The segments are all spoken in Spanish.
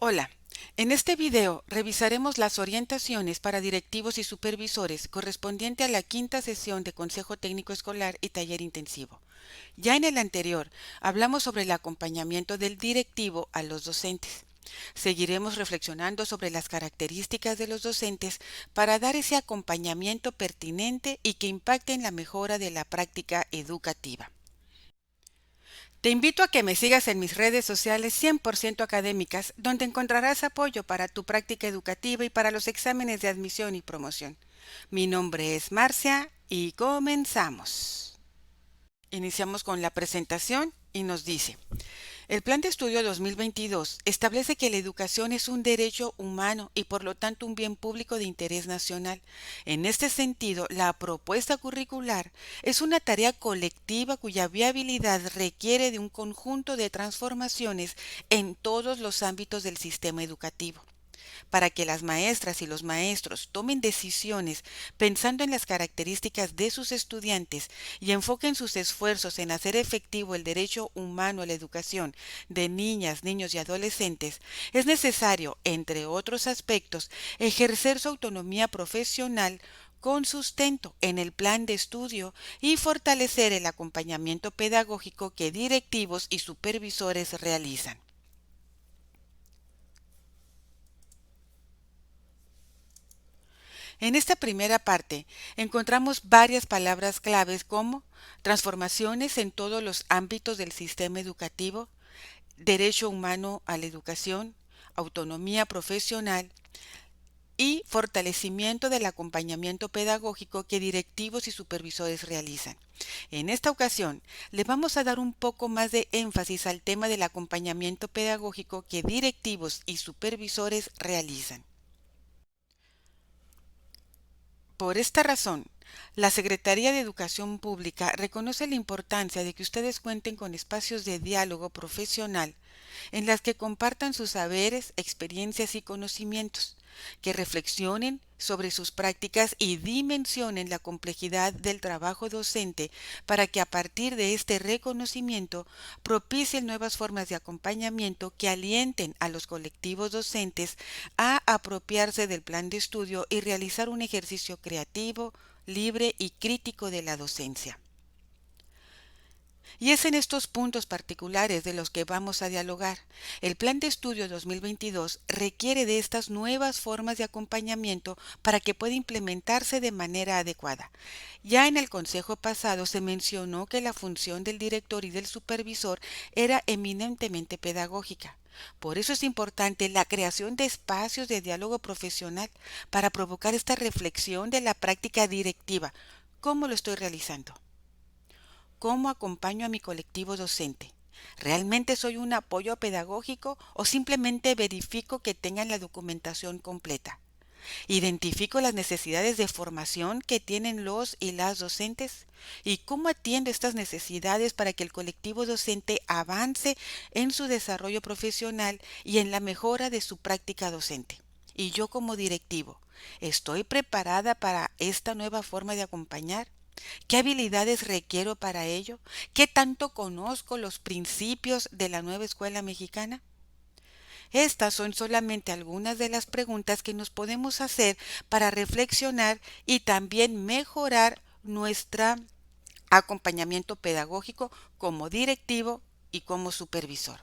Hola, en este video revisaremos las orientaciones para directivos y supervisores correspondiente a la quinta sesión de Consejo Técnico Escolar y Taller Intensivo. Ya en el anterior hablamos sobre el acompañamiento del directivo a los docentes. Seguiremos reflexionando sobre las características de los docentes para dar ese acompañamiento pertinente y que impacte en la mejora de la práctica educativa. Te invito a que me sigas en mis redes sociales 100% académicas, donde encontrarás apoyo para tu práctica educativa y para los exámenes de admisión y promoción. Mi nombre es Marcia y comenzamos. Iniciamos con la presentación y nos dice: el Plan de Estudio 2022 establece que la educación es un derecho humano y por lo tanto un bien público de interés nacional. En este sentido, la propuesta curricular es una tarea colectiva cuya viabilidad requiere de un conjunto de transformaciones en todos los ámbitos del sistema educativo. Para que las maestras y los maestros tomen decisiones pensando en las características de sus estudiantes y enfoquen sus esfuerzos en hacer efectivo el derecho humano a la educación de niñas, niños y adolescentes, es necesario, entre otros aspectos, ejercer su autonomía profesional con sustento en el plan de estudio y fortalecer el acompañamiento pedagógico que directivos y supervisores realizan. En esta primera parte encontramos varias palabras claves como transformaciones en todos los ámbitos del sistema educativo, derecho humano a la educación, autonomía profesional y fortalecimiento del acompañamiento pedagógico que directivos y supervisores realizan. En esta ocasión, le vamos a dar un poco más de énfasis al tema del acompañamiento pedagógico que directivos y supervisores realizan. Por esta razón, la Secretaría de Educación Pública reconoce la importancia de que ustedes cuenten con espacios de diálogo profesional en las que compartan sus saberes, experiencias y conocimientos, que reflexionen sobre sus prácticas y dimensionen la complejidad del trabajo docente para que a partir de este reconocimiento propicien nuevas formas de acompañamiento que alienten a los colectivos docentes a apropiarse del plan de estudio y realizar un ejercicio creativo, libre y crítico de la docencia. Y es en estos puntos particulares de los que vamos a dialogar. El Plan de Estudio 2022 requiere de estas nuevas formas de acompañamiento para que pueda implementarse de manera adecuada. Ya en el consejo pasado se mencionó que la función del director y del supervisor era eminentemente pedagógica. Por eso es importante la creación de espacios de diálogo profesional para provocar esta reflexión de la práctica directiva. ¿Cómo lo estoy realizando? ¿Cómo acompaño a mi colectivo docente? ¿Realmente soy un apoyo pedagógico o simplemente verifico que tengan la documentación completa? ¿Identifico las necesidades de formación que tienen los y las docentes? ¿Y cómo atiendo estas necesidades para que el colectivo docente avance en su desarrollo profesional y en la mejora de su práctica docente? Y yo como directivo, ¿estoy preparada para esta nueva forma de acompañar? ¿Qué habilidades requiero para ello? ¿Qué tanto conozco los principios de la nueva escuela mexicana? Estas son solamente algunas de las preguntas que nos podemos hacer para reflexionar y también mejorar nuestro acompañamiento pedagógico como directivo y como supervisor.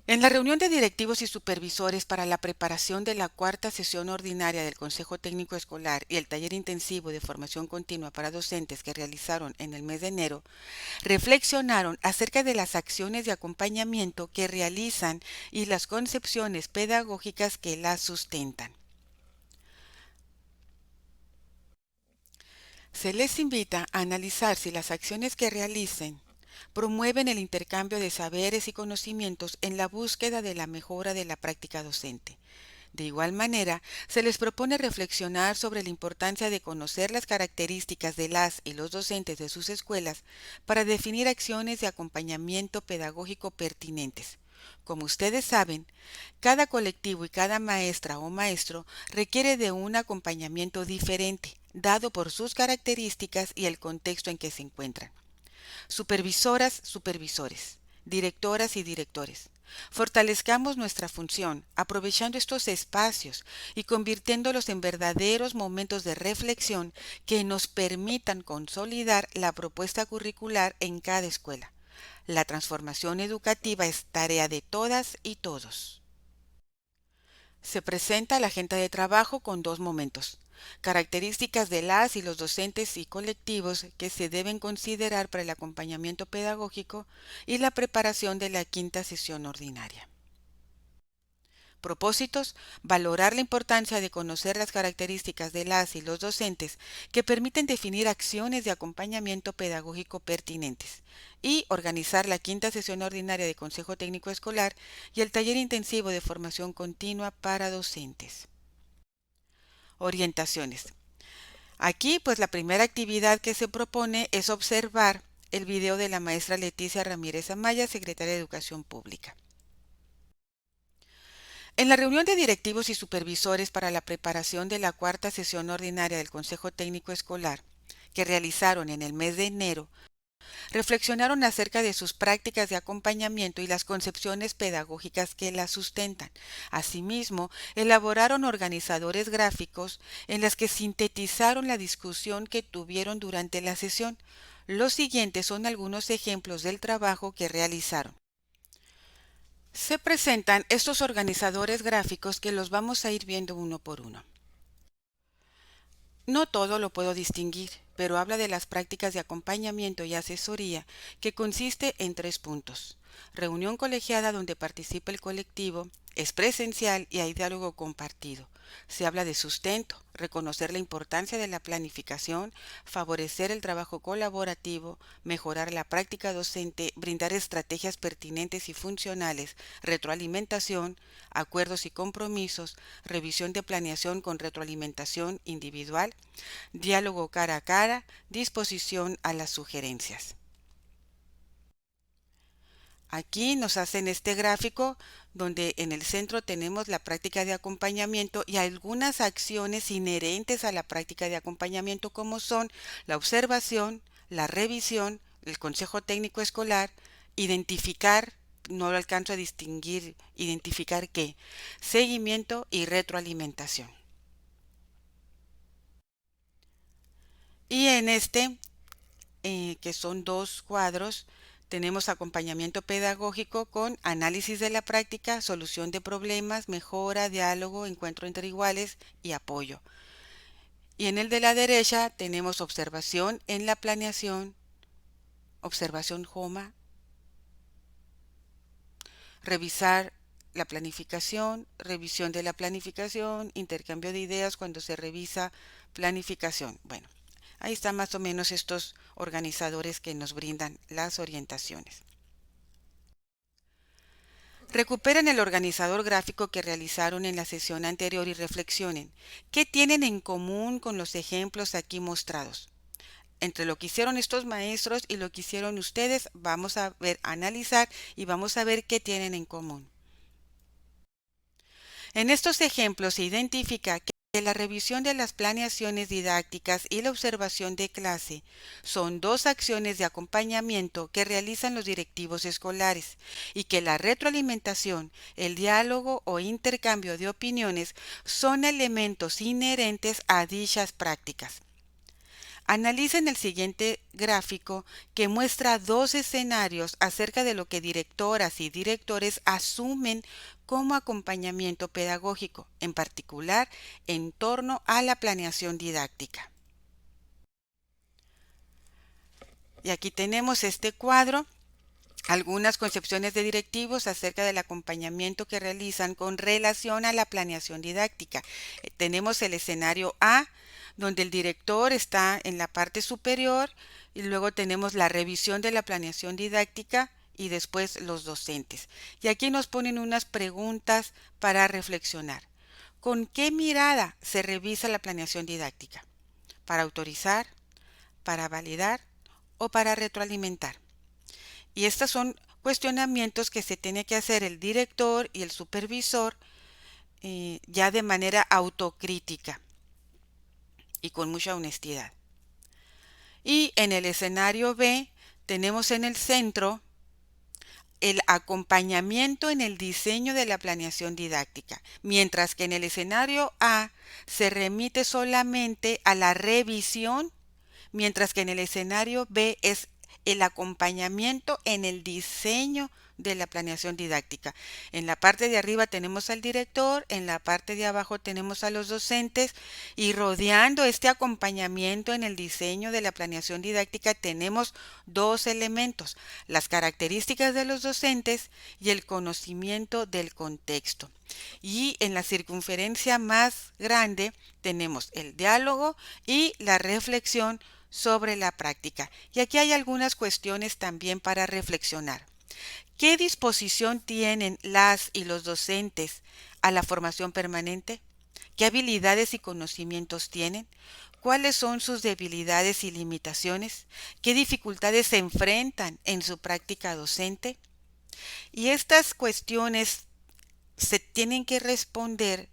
En la reunión de directivos y supervisores para la preparación de la cuarta sesión ordinaria del Consejo Técnico Escolar y el taller intensivo de formación continua para docentes que realizaron en el mes de enero, reflexionaron acerca de las acciones de acompañamiento que realizan y las concepciones pedagógicas que las sustentan. Se les invita a analizar si las acciones que realicen promueven el intercambio de saberes y conocimientos en la búsqueda de la mejora de la práctica docente. De igual manera, se les propone reflexionar sobre la importancia de conocer las características de las y los docentes de sus escuelas para definir acciones de acompañamiento pedagógico pertinentes. Como ustedes saben, cada colectivo y cada maestra o maestro requiere de un acompañamiento diferente, dado por sus características y el contexto en que se encuentran. Supervisoras, supervisores, directoras y directores. Fortalezcamos nuestra función, aprovechando estos espacios y convirtiéndolos en verdaderos momentos de reflexión que nos permitan consolidar la propuesta curricular en cada escuela. La transformación educativa es tarea de todas y todos. Se presenta la agenda de trabajo con dos momentos. Características de las y los docentes y colectivos que se deben considerar para el acompañamiento pedagógico y la preparación de la quinta sesión ordinaria. Propósitos: valorar la importancia de conocer las características de las y los docentes que permiten definir acciones de acompañamiento pedagógico pertinentes y organizar la quinta sesión ordinaria de Consejo Técnico Escolar y el taller intensivo de formación continua para docentes. Orientaciones. Aquí, pues la primera actividad que se propone es observar el video de la maestra Leticia Ramírez Amaya, secretaria de Educación Pública. En la reunión de directivos y supervisores para la preparación de la cuarta sesión ordinaria del Consejo Técnico Escolar, que realizaron en el mes de enero, reflexionaron acerca de sus prácticas de acompañamiento y las concepciones pedagógicas que las sustentan. Asimismo, elaboraron organizadores gráficos en las que sintetizaron la discusión que tuvieron durante la sesión. Los siguientes son algunos ejemplos del trabajo que realizaron. Se presentan estos organizadores gráficos que los vamos a ir viendo uno por uno. No todo lo puedo distinguir, pero habla de las prácticas de acompañamiento y asesoría, que consiste en 3 puntos. Reunión colegiada donde participa el colectivo, es presencial y hay diálogo compartido. Se habla de sustento, reconocer la importancia de la planificación, favorecer el trabajo colaborativo, mejorar la práctica docente, brindar estrategias pertinentes y funcionales, retroalimentación, acuerdos y compromisos, revisión de planeación con retroalimentación individual, diálogo cara a cara, disposición a las sugerencias. Aquí nos hacen este gráfico donde en el centro tenemos la práctica de acompañamiento y algunas acciones inherentes a la práctica de acompañamiento como son la observación, la revisión, el consejo técnico escolar, identificar, no lo alcanzo a distinguir, identificar qué, seguimiento y retroalimentación. Y en este, que son 2 cuadros, tenemos acompañamiento pedagógico con análisis de la práctica, solución de problemas, mejora, diálogo, encuentro entre iguales y apoyo. Y en el de la derecha tenemos observación en la planeación, observación JOMA, revisar la planificación, revisión de la planificación, intercambio de ideas cuando se revisa planificación. Bueno, ahí están más o menos estos organizadores que nos brindan las orientaciones. Recuperen el organizador gráfico que realizaron en la sesión anterior y reflexionen. ¿Qué tienen en común con los ejemplos aquí mostrados? Entre lo que hicieron estos maestros y lo que hicieron ustedes, vamos a ver, analizar y vamos a ver qué tienen en común. En estos ejemplos se identifica que la revisión de las planeaciones didácticas y la observación de clase son 2 acciones de acompañamiento que realizan los directivos escolares y que la retroalimentación, el diálogo o intercambio de opiniones son elementos inherentes a dichas prácticas. Analicen el siguiente gráfico que muestra 2 escenarios acerca de lo que directoras y directores asumen como acompañamiento pedagógico, en particular en torno a la planeación didáctica. Y aquí tenemos este cuadro, algunas concepciones de directivos acerca del acompañamiento que realizan con relación a la planeación didáctica. Tenemos el escenario A, donde el director está en la parte superior y luego tenemos la revisión de la planeación didáctica y después los docentes. Y aquí nos ponen unas preguntas para reflexionar. ¿Con qué mirada se revisa la planeación didáctica? ¿Para autorizar, para validar o para retroalimentar? Y estos son cuestionamientos que se tiene que hacer el director y el supervisor ya de manera autocrítica y con mucha honestidad. Y en el escenario B tenemos en el centro el acompañamiento en el diseño de la planeación didáctica, mientras que en el escenario A se remite solamente a la revisión, mientras que en el escenario B es el acompañamiento en el diseño de la planeación didáctica. En la parte de arriba tenemos al director, en la parte de abajo tenemos a los docentes y rodeando este acompañamiento en el diseño de la planeación didáctica tenemos dos elementos, las características de los docentes y el conocimiento del contexto. Y en la circunferencia más grande tenemos el diálogo y la reflexión sobre la práctica. Y aquí hay algunas cuestiones también para reflexionar. ¿Qué disposición tienen las y los docentes a la formación permanente? ¿Qué habilidades y conocimientos tienen? ¿Cuáles son sus debilidades y limitaciones? ¿Qué dificultades se enfrentan en su práctica docente? Y estas cuestiones se tienen que responder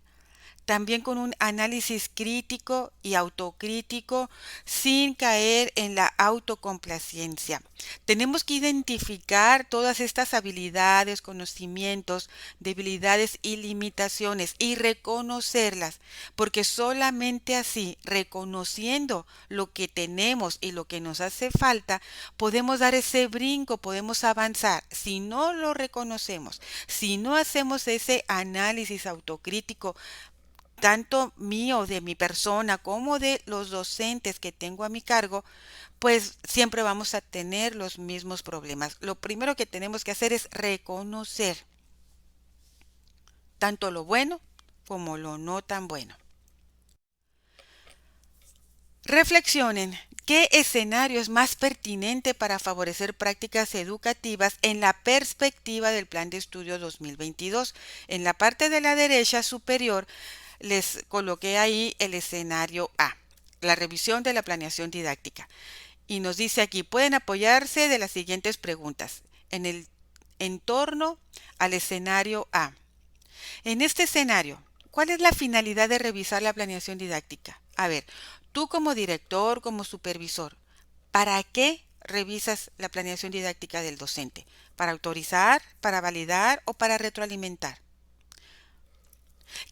también con un análisis crítico y autocrítico sin caer en la autocomplacencia. Tenemos que identificar todas estas habilidades, conocimientos, debilidades y limitaciones y reconocerlas, porque solamente así, reconociendo lo que tenemos y lo que nos hace falta, podemos dar ese brinco, podemos avanzar. Si no lo reconocemos, si no hacemos ese análisis autocrítico, tanto mío, de mi persona, como de los docentes que tengo a mi cargo, pues siempre vamos a tener los mismos problemas. Lo primero que tenemos que hacer es reconocer tanto lo bueno como lo no tan bueno. Reflexionen. ¿Qué escenario es más pertinente para favorecer prácticas educativas en la perspectiva del Plan de Estudio 2022? En la parte de la derecha superior les coloqué ahí el escenario A, la revisión de la planeación didáctica. Y nos dice aquí, pueden apoyarse de las siguientes preguntas en torno al escenario A. En este escenario, ¿cuál es la finalidad de revisar la planeación didáctica? A ver, tú como director, como supervisor, ¿para qué revisas la planeación didáctica del docente? ¿Para autorizar, para validar o para retroalimentar?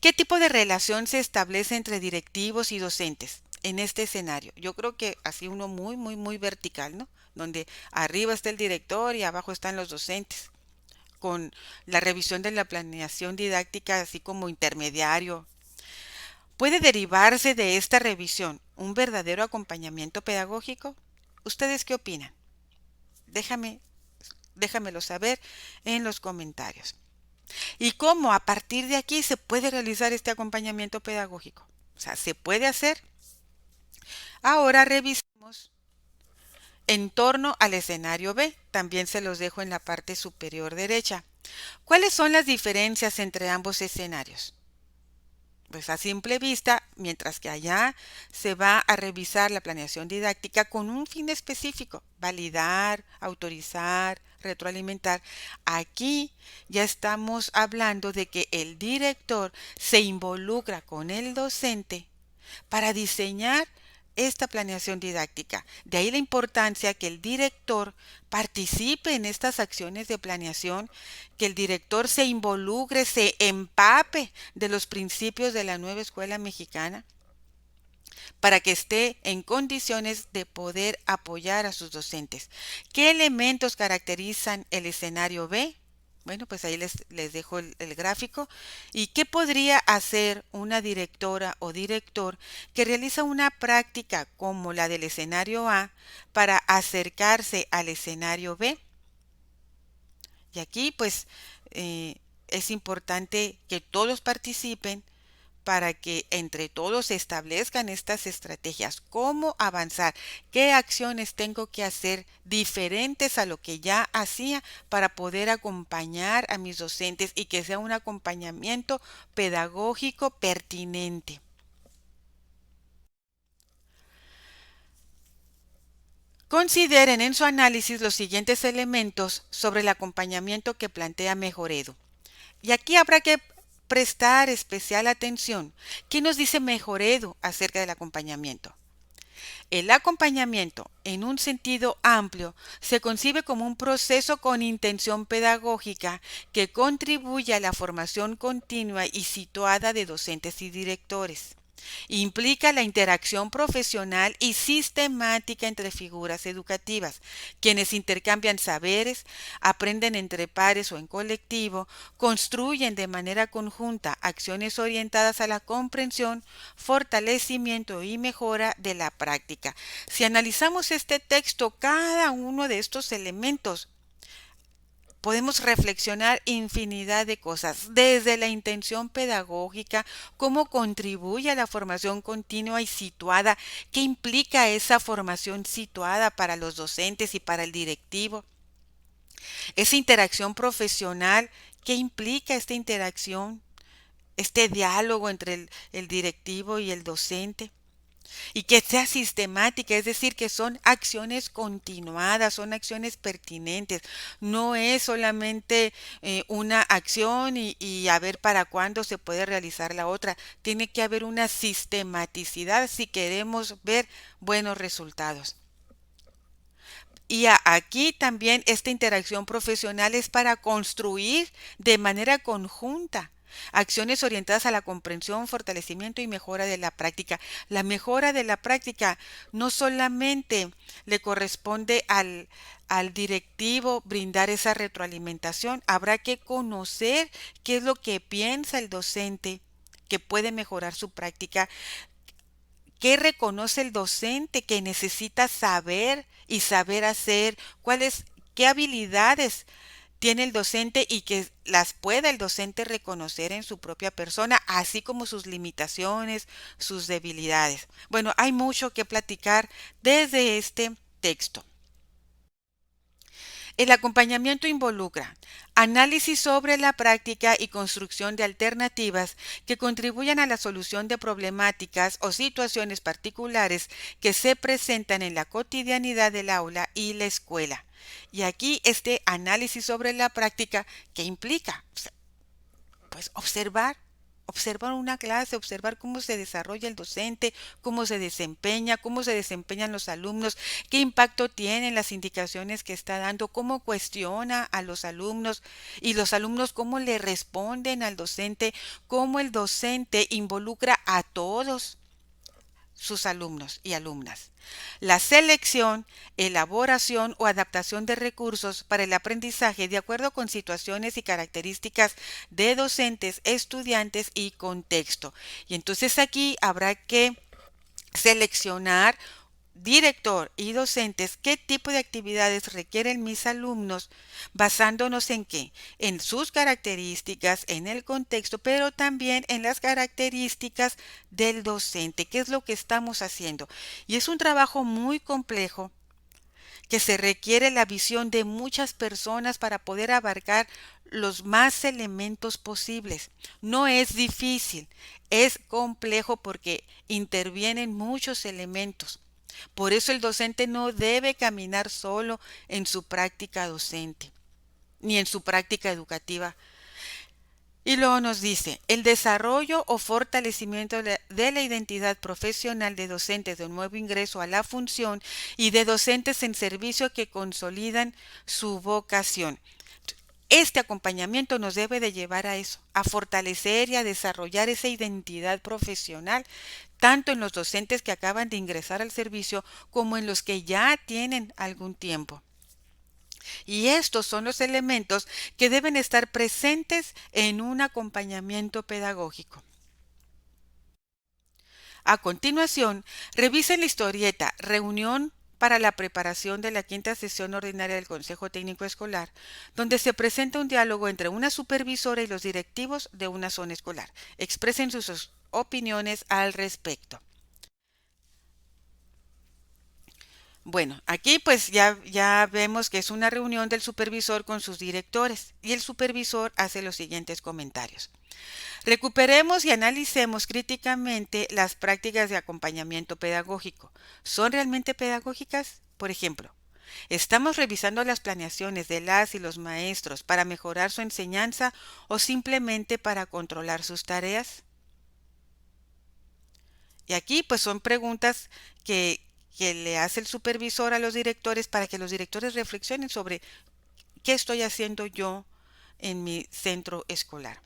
¿Qué tipo de relación se establece entre directivos y docentes en este escenario? Yo creo que así uno muy vertical, ¿no? Donde arriba está el director y abajo están los docentes, con la revisión de la planeación didáctica así como intermediario. ¿Puede derivarse de esta revisión un verdadero acompañamiento pedagógico? ¿Ustedes qué opinan? Déjamelo saber en los comentarios. ¿Y cómo a partir de aquí se puede realizar este acompañamiento pedagógico? O sea, ¿se puede hacer? Ahora revisemos en torno al escenario B. También se los dejo en la parte superior derecha. ¿Cuáles son las diferencias entre ambos escenarios? Pues a simple vista, mientras que allá se va a revisar la planeación didáctica con un fin específico, validar, autorizar, retroalimentar. Aquí ya estamos hablando de que el director se involucra con el docente para diseñar esta planeación didáctica. De ahí la importancia que el director participe en estas acciones de planeación, que el director se involucre, se empape de los principios de la nueva escuela mexicana, para que esté en condiciones de poder apoyar a sus docentes. ¿Qué elementos caracterizan el escenario B? Bueno, pues ahí les dejo el gráfico. ¿Y qué podría hacer una directora o director que realiza una práctica como la del escenario A para acercarse al escenario B? Y aquí pues es importante que todos participen para que entre todos se establezcan estas estrategias. ¿Cómo avanzar? ¿Qué acciones tengo que hacer diferentes a lo que ya hacía para poder acompañar a mis docentes y que sea un acompañamiento pedagógico pertinente? Consideren en su análisis los siguientes elementos sobre el acompañamiento que plantea Mejoredo. Y aquí habrá que prestar especial atención. ¿Qué nos dice Mejoredo acerca del acompañamiento? El acompañamiento, en un sentido amplio, se concibe como un proceso con intención pedagógica que contribuye a la formación continua y situada de docentes y directores. Implica la interacción profesional y sistemática entre figuras educativas, quienes intercambian saberes, aprenden entre pares o en colectivo, construyen de manera conjunta acciones orientadas a la comprensión, fortalecimiento y mejora de la práctica. Si analizamos este texto, cada uno de estos elementos podemos reflexionar infinidad de cosas, desde la intención pedagógica, cómo contribuye a la formación continua y situada, qué implica esa formación situada para los docentes y para el directivo, esa interacción profesional, qué implica esta interacción, este diálogo entre el directivo y el docente y que sea sistemática, es decir, que son acciones continuadas, son acciones pertinentes, no es solamente una acción y a ver para cuándo se puede realizar la otra, tiene que haber una sistematicidad si queremos ver buenos resultados. Y aquí también esta interacción profesional es para construir de manera conjunta acciones orientadas a la comprensión, fortalecimiento y mejora de la práctica. La mejora de la práctica no solamente le corresponde al directivo brindar esa retroalimentación, habrá que conocer qué es lo que piensa el docente que puede mejorar su práctica. ¿Qué reconoce el docente que necesita saber y saber hacer? ¿Qué habilidades tiene el docente y que las pueda el docente reconocer en su propia persona, así como sus limitaciones, sus debilidades? Bueno, hay mucho que platicar desde este texto. El acompañamiento involucra análisis sobre la práctica y construcción de alternativas que contribuyan a la solución de problemáticas o situaciones particulares que se presentan en la cotidianidad del aula y la escuela. Y aquí este análisis sobre la práctica, ¿qué implica? Pues observar una clase, observar cómo se desarrolla el docente, cómo se desempeñan los alumnos, qué impacto tienen las indicaciones que está dando, cómo cuestiona a los alumnos y los alumnos cómo le responden al docente, cómo el docente involucra a todos sus alumnos y alumnas. La selección, elaboración o adaptación de recursos para el aprendizaje de acuerdo con situaciones y características de docentes, estudiantes y contexto. Y entonces aquí habrá que seleccionar director y docentes qué tipo de actividades requieren mis alumnos, basándonos en qué, en sus características, en el contexto, pero también en las características del docente, qué es lo que estamos haciendo. Y es un trabajo muy complejo que se requiere la visión de muchas personas para poder abarcar los más elementos posibles. No es difícil, es complejo porque intervienen muchos elementos. Por eso el docente no debe caminar solo en su práctica docente, ni en su práctica educativa. Y luego nos dice, el desarrollo o fortalecimiento de la identidad profesional de docentes de un nuevo ingreso a la función y de docentes en servicio que consolidan su vocación. Este acompañamiento nos debe de llevar a eso, a fortalecer y a desarrollar esa identidad profesional, tanto en los docentes que acaban de ingresar al servicio como en los que ya tienen algún tiempo. Y estos son los elementos que deben estar presentes en un acompañamiento pedagógico. A continuación, revisen la historieta Reunión para la preparación de la quinta sesión ordinaria del Consejo Técnico Escolar, donde se presenta un diálogo entre una supervisora y los directivos de una zona escolar. Expresen sus opiniones al respecto. Bueno, aquí pues ya vemos que es una reunión del supervisor con sus directores y el supervisor hace los siguientes comentarios. Recuperemos y analicemos críticamente las prácticas de acompañamiento pedagógico. ¿Son realmente pedagógicas? Por ejemplo, ¿estamos revisando las planeaciones de las y los maestros para mejorar su enseñanza o simplemente para controlar sus tareas? Y aquí pues son preguntas que le hace el supervisor a los directores para que los directores reflexionen sobre qué estoy haciendo yo en mi centro escolar.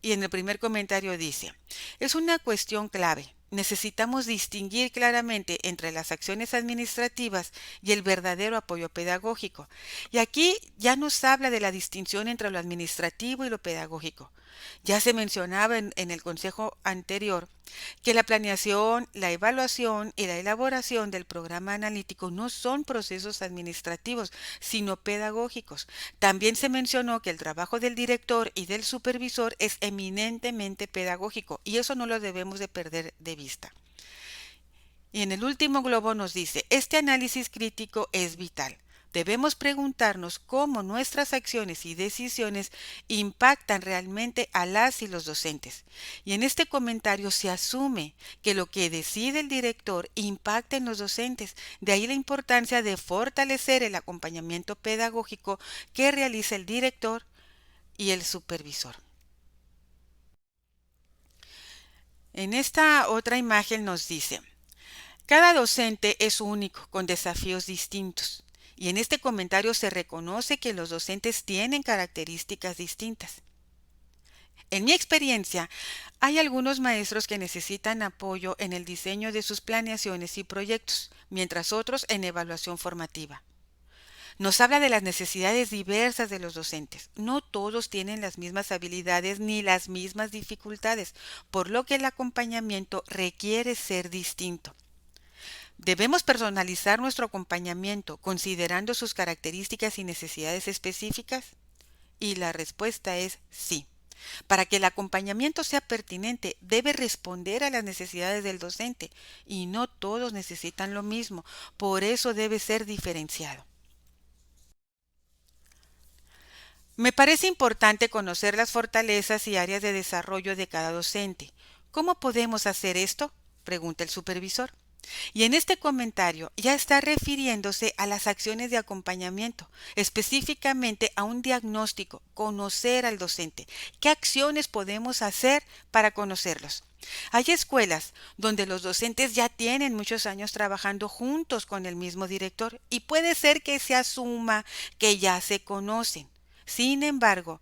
Y en el primer comentario dice, es una cuestión clave. Necesitamos distinguir claramente entre las acciones administrativas y el verdadero apoyo pedagógico. Y aquí ya nos habla de la distinción entre lo administrativo y lo pedagógico. Ya se mencionaba en el consejo anterior que la planeación, la evaluación y la elaboración del programa analítico no son procesos administrativos, sino pedagógicos. También se mencionó que el trabajo del director y del supervisor es eminentemente pedagógico y eso no lo debemos de perder de vista. Y en el último globo nos dice, este análisis crítico es vital. Debemos preguntarnos cómo nuestras acciones y decisiones impactan realmente a las y los docentes. Y en este comentario se asume que lo que decide el director impacta en los docentes. De ahí la importancia de fortalecer el acompañamiento pedagógico que realiza el director y el supervisor. En esta otra imagen nos dice, cada docente es único, con desafíos distintos. Y en este comentario se reconoce que los docentes tienen características distintas. En mi experiencia, hay algunos maestros que necesitan apoyo en el diseño de sus planeaciones y proyectos, mientras otros en evaluación formativa. Nos habla de las necesidades diversas de los docentes. No todos tienen las mismas habilidades ni las mismas dificultades, por lo que el acompañamiento requiere ser distinto. ¿Debemos personalizar nuestro acompañamiento considerando sus características y necesidades específicas? Y la respuesta es sí. Para que el acompañamiento sea pertinente, debe responder a las necesidades del docente y no todos necesitan lo mismo, por eso debe ser diferenciado. Me parece importante conocer las fortalezas y áreas de desarrollo de cada docente. ¿Cómo podemos hacer esto?, pregunta el supervisor. Y en este comentario ya está refiriéndose a las acciones de acompañamiento, específicamente a un diagnóstico, conocer al docente. ¿Qué acciones podemos hacer para conocerlos? Hay escuelas donde los docentes ya tienen muchos años trabajando juntos con el mismo director y puede ser que se asuma que ya se conocen. Sin embargo,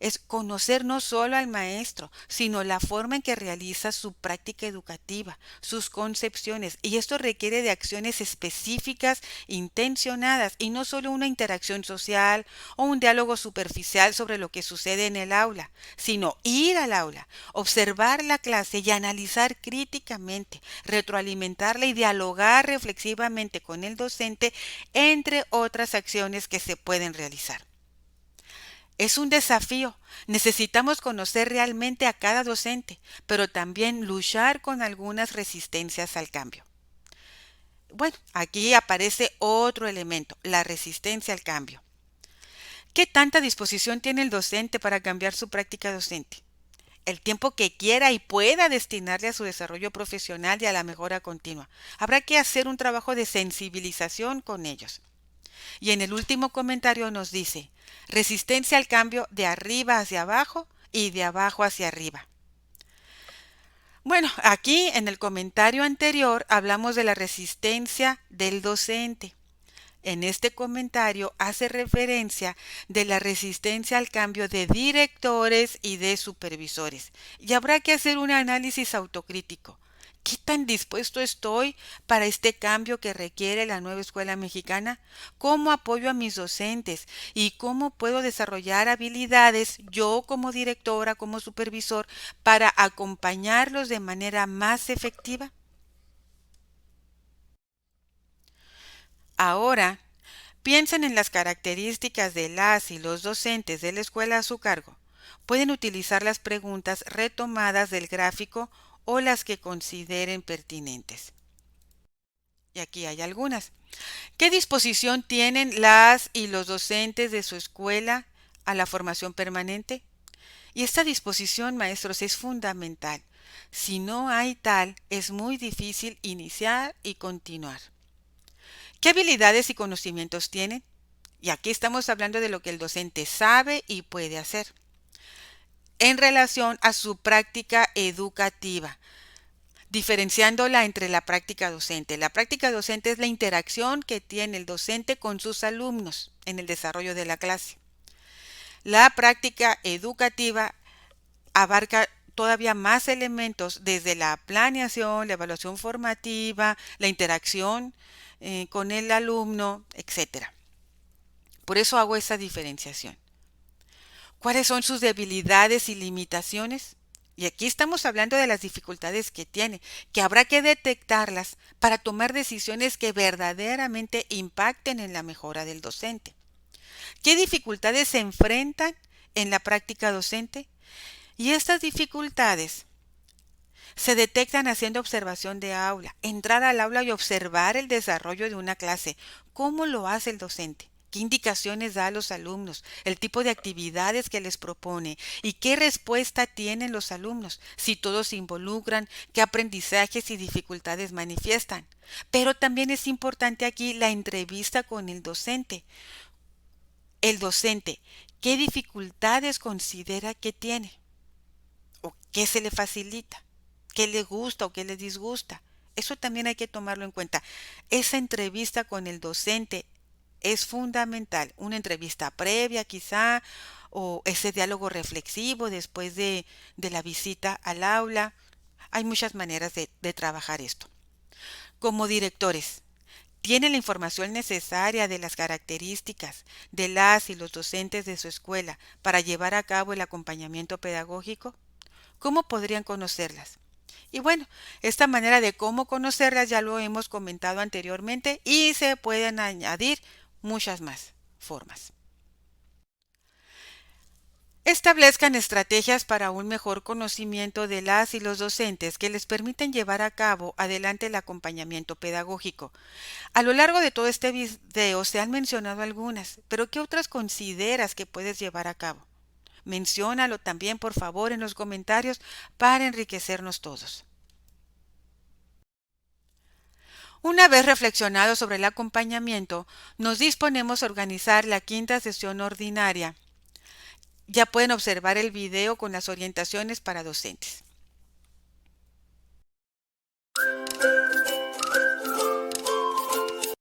es conocer no solo al maestro, sino la forma en que realiza su práctica educativa, sus concepciones, y esto requiere de acciones específicas, intencionadas, y no solo una interacción social o un diálogo superficial sobre lo que sucede en el aula, sino ir al aula, observar la clase y analizar críticamente, retroalimentarla y dialogar reflexivamente con el docente, entre otras acciones que se pueden realizar. Es un desafío. Necesitamos conocer realmente a cada docente, pero también luchar con algunas resistencias al cambio. Bueno, aquí aparece otro elemento, la resistencia al cambio. ¿Qué tanta disposición tiene el docente para cambiar su práctica docente? El tiempo que quiera y pueda destinarle a su desarrollo profesional y a la mejora continua. Habrá que hacer un trabajo de sensibilización con ellos. Y en el último comentario nos dice, resistencia al cambio de arriba hacia abajo y de abajo hacia arriba. Bueno, aquí en el comentario anterior hablamos de la resistencia del docente. En este comentario hace referencia de la resistencia al cambio de directores y de supervisores. Y habrá que hacer un análisis autocrítico. ¿Qué tan dispuesto estoy para este cambio que requiere la nueva escuela mexicana? ¿Cómo apoyo a mis docentes? ¿Y cómo puedo desarrollar habilidades yo como directora, como supervisor, para acompañarlos de manera más efectiva? Ahora, piensen en las características de las y los docentes de la escuela a su cargo. Pueden utilizar las preguntas retomadas del gráfico o las que consideren pertinentes. Y aquí hay algunas. ¿Qué disposición tienen las y los docentes de su escuela a la formación permanente? Y esta disposición, maestros, es fundamental. Si no hay tal, es muy difícil iniciar y continuar. ¿Qué habilidades y conocimientos tienen? Y aquí estamos hablando de lo que el docente sabe y puede hacer en relación a su práctica educativa. diferenciándola entre la práctica docente. La práctica docente es la interacción que tiene el docente con sus alumnos en el desarrollo de la clase. La práctica educativa abarca todavía más elementos desde la planeación, la evaluación formativa, la interacción con el alumno, etcétera. Por eso hago esa diferenciación. ¿Cuáles son sus debilidades y limitaciones? Y aquí estamos hablando de las dificultades que tiene, que habrá que detectarlas para tomar decisiones que verdaderamente impacten en la mejora del docente. ¿Qué dificultades se enfrentan en la práctica docente? Y estas dificultades se detectan haciendo observación de aula, entrar al aula y observar el desarrollo de una clase. ¿Cómo lo hace el docente? ¿Qué indicaciones da a los alumnos? El tipo de actividades que les propone y qué respuesta tienen los alumnos, si todos se involucran, qué aprendizajes y dificultades manifiestan. Pero también es importante aquí la entrevista con el docente. El docente, ¿qué dificultades considera que tiene? ¿O qué se le facilita? ¿Qué le gusta o qué le disgusta? Eso también hay que tomarlo en cuenta. Esa entrevista con el docente es fundamental. Una entrevista previa quizá, o ese diálogo reflexivo después de la visita al aula. Hay muchas maneras de trabajar esto. Como directores, ¿tienen la información necesaria de las características de las y los docentes de su escuela para llevar a cabo el acompañamiento pedagógico? ¿Cómo podrían conocerlas? Y bueno, esta manera de cómo conocerlas ya lo hemos comentado anteriormente y se pueden añadir muchas más formas. Establezcan estrategias para un mejor conocimiento de las y los docentes que les permiten llevar a cabo adelante el acompañamiento pedagógico. A lo largo de todo este video se han mencionado algunas, pero ¿qué otras consideras que puedes llevar a cabo? Menciónalo también, por favor, en los comentarios para enriquecernos todos. Una vez reflexionado sobre el acompañamiento, nos disponemos a organizar la quinta sesión ordinaria. Ya pueden observar el video con las orientaciones para docentes.